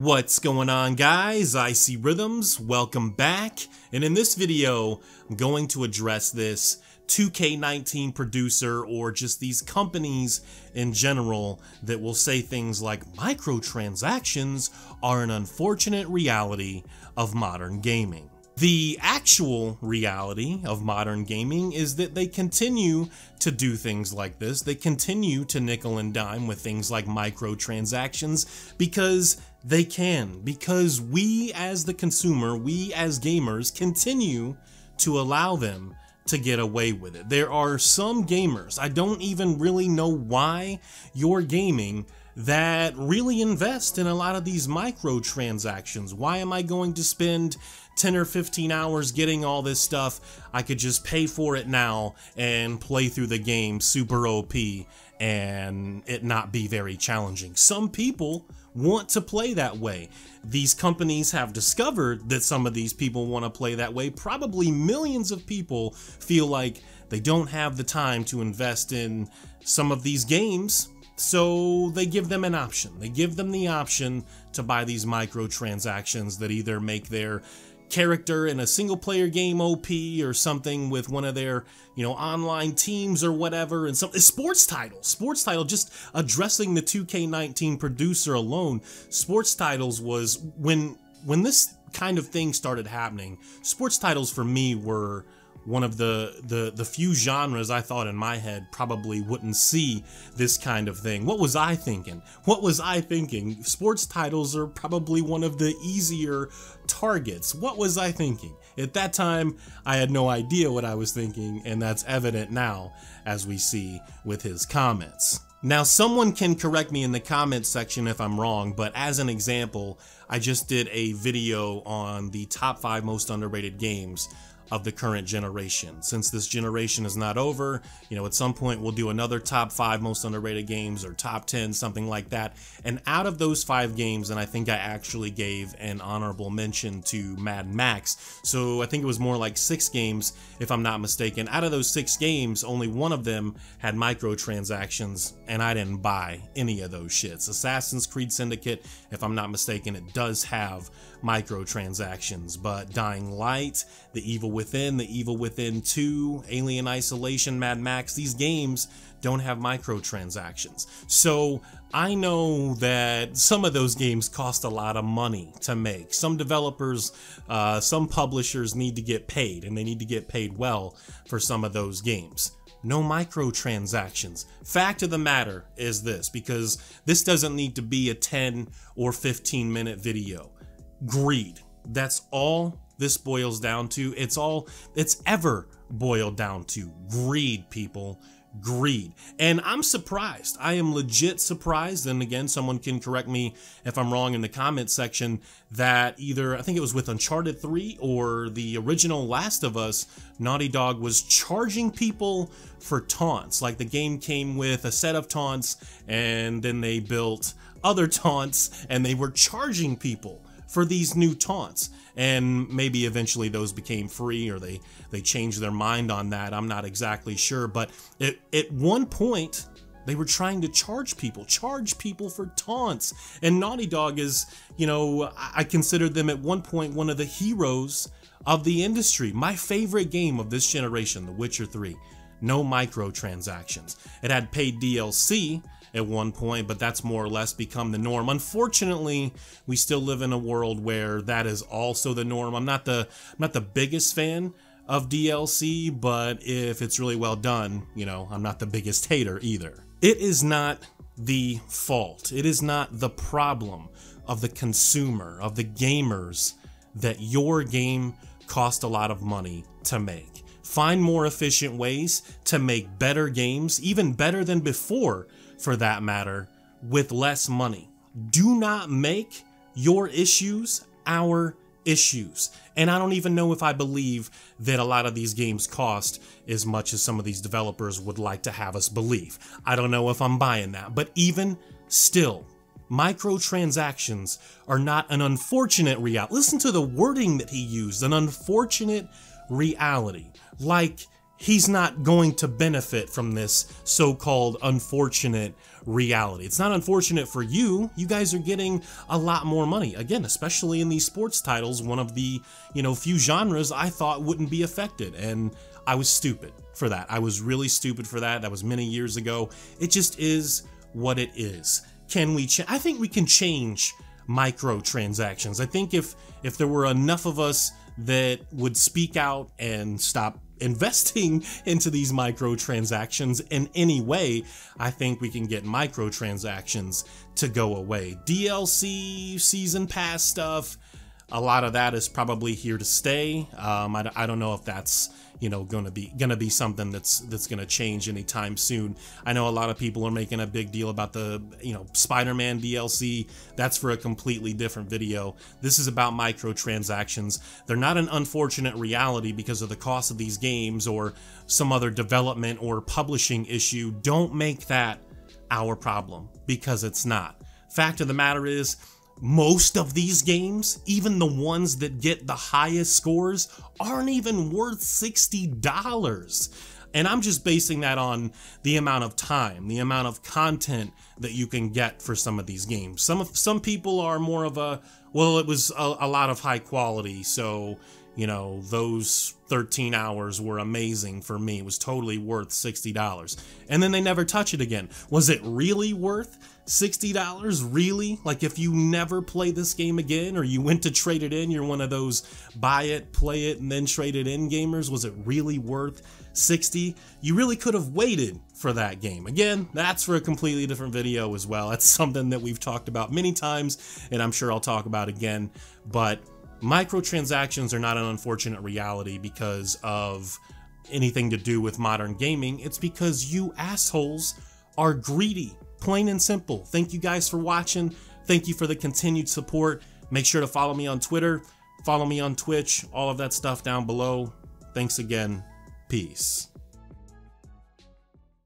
What's going on, guys? IcyRhythms, welcome back. And in this video, I'm going to address this 2K19 producer or just these companies in general that will say things like microtransactions are an unfortunate reality of modern gaming. The actual reality of modern gaming is that they continue to do things like this. They continue to nickel and dime with things like microtransactions because they can. Because we as the consumer, we as gamers, continue to allow them to get away with it. There are some gamers, I don't even really know why you're gaming, that really invest in a lot of these microtransactions. Why am I going to spend 10 or 15 hours getting all this stuff? I could just pay for it now and play through the game super OP and it not be very challenging. Some people want to play that way. These companies have discovered that some of these people want to play that way. Probably millions of people feel like they don't have the time to invest in some of these games, so they give them an option. They give them the option to buy these microtransactions that either make their character in a single player game OP or something with one of their, online teams or whatever, and some sports title, just addressing the 2K19 producer alone. Sports titles was when this kind of thing started happening. Sports titles for me were one of the few genres I thought in my head probably wouldn't see this kind of thing. What was I thinking? Sports titles are probably one of the easier targets. What was I thinking? At that time, I had no idea what I was thinking, and that's evident now, as we see with his comments. Now, someone can correct me in the comments section if I'm wrong, but as an example, I just did a video on the top 5 most underrated games of the current generation. Since this generation is not over, at some point we'll do another top 5 most underrated games or top 10, something like that. And out of those 5 games, and I think I actually gave an honorable mention to Mad Max, so I think it was more like 6 games if I'm not mistaken. Out of those 6 games, only one of them had microtransactions, and I didn't buy any of those shits. Assassin's Creed Syndicate, if I'm not mistaken, it does have microtransactions, but Dying Light, The Evil Within 2, Alien Isolation, Mad Max, these games don't have microtransactions. So I know that some of those games cost a lot of money to make. Some developers, some publishers need to get paid, and they need to get paid well for some of those games. No microtransactions. Fact of the matter is this, because this doesn't need to be a 10 or 15 minute video. Greed. That's all this boils down to. It's ever boiled down to. Greed, people. Greed. And I'm surprised. I am legit surprised, and again, someone can correct me if I'm wrong in the comments section, that either, I think it was with Uncharted 3 or the original Last of Us, Naughty Dog was charging people for taunts. Like the game came with a set of taunts, and then they built other taunts, and they were charging people for these new taunts. And maybe eventually those became free, or they changed their mind on that. I'm not exactly sure, but at one point they were trying to charge people for taunts. And Naughty Dog is, I considered them at one point one of the heroes of the industry. My favorite game of this generation, The Witcher 3, no microtransactions. It had paid DLC at one point, but that's more or less become the norm. Unfortunately, we still live in a world where that is also the norm. I'm not the biggest fan of DLC, but if it's really well done, I'm not the biggest hater either. It is not the fault, it is not the problem of the consumer, of the gamers, that your game cost a lot of money to make. Find more efficient ways to make better games, even better than before, for that matter, with less money. Do not make your issues our issues. And I don't even know if I believe that a lot of these games cost as much as some of these developers would like to have us believe. I don't know if I'm buying that, but even still, microtransactions are not an unfortunate reality. Listen to the wording that he used, an unfortunate reality. Like he's not going to benefit from this so-called unfortunate reality. It's not unfortunate for you. You guys are getting a lot more money. Again, especially in these sports titles, one of the, few genres I thought wouldn't be affected. And I was stupid for that. I was really stupid for that. That was many years ago. It just is what it is. Can we I think we can change microtransactions. I think if there were enough of us that would speak out and stop investing into these microtransactions in any way, I think we can get microtransactions to go away. DLC, season pass stuff, a lot of that is probably here to stay. I don't know if that's gonna be something that's gonna change anytime soon. I know a lot of people are making a big deal about the Spider-Man DLC. That's for a completely different video. This is about microtransactions. They're not an unfortunate reality because of the cost of these games or some other development or publishing issue. Don't make that our problem, because it's not. Fact of the matter is, most of these games, even the ones that get the highest scores, aren't even worth $60. And I'm just basing that on the amount of time, the amount of content that you can get for some of these games. Some people are more of a, well, it was a lot of high quality, so those 13 hours were amazing for me. It was totally worth $60. And then they never touch it again. Was it really worth $60? Really? Like, if you never play this game again, or you went to trade it in, you're one of those buy it, play it, and then trade it in gamers, was it really worth $60? You really could have waited for that game. Again, that's for a completely different video as well. That's something that we've talked about many times, and I'm sure I'll talk about again. But microtransactions are not an unfortunate reality because of anything to do with modern gaming. It's because you assholes are greedy. Plain and simple. Thank you guys for watching. Thank you for the continued support. Make sure to follow me on Twitter, follow me on Twitch, all of that stuff down below. Thanks again. Peace.